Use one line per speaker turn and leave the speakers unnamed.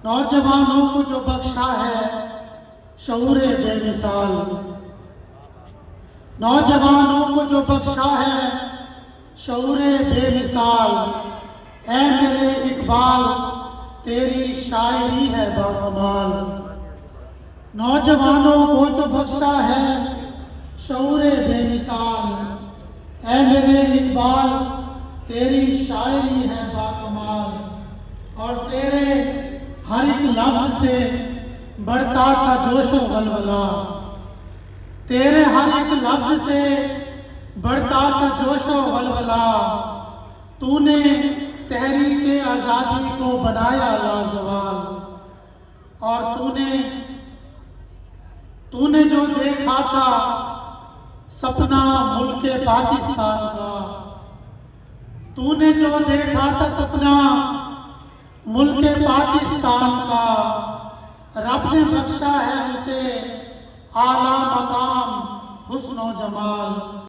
नौजवानों को जो बख्शा है शऊरे बेमिसाल, नौजवानों को जो बख्शा है शऊरे बेमिसाल। ऐ मेरे इकबाल तेरी शायरी है बाकमाल। नौजवानों को जो बख्शा है शऊरे बेमिसाल। ऐ मेरे इकबाल तेरी शायरी है बाकमाल। और तेरे हर एक लफ्ज से बढ़ता था जोशो वलवला, तेरे हर एक लफ्ज से बढ़ता था जोशो वलवला। तूने तहरीके आज़ादी को बनाया लाजवाल। और तूने जो देखा था सपना मुल्के पाकिस्तान का, तूने जो देखा था सपना मुल्के पाकिस्तान का, रब ने बख्शा है उसे आला मकाम हुस्न व जमाल।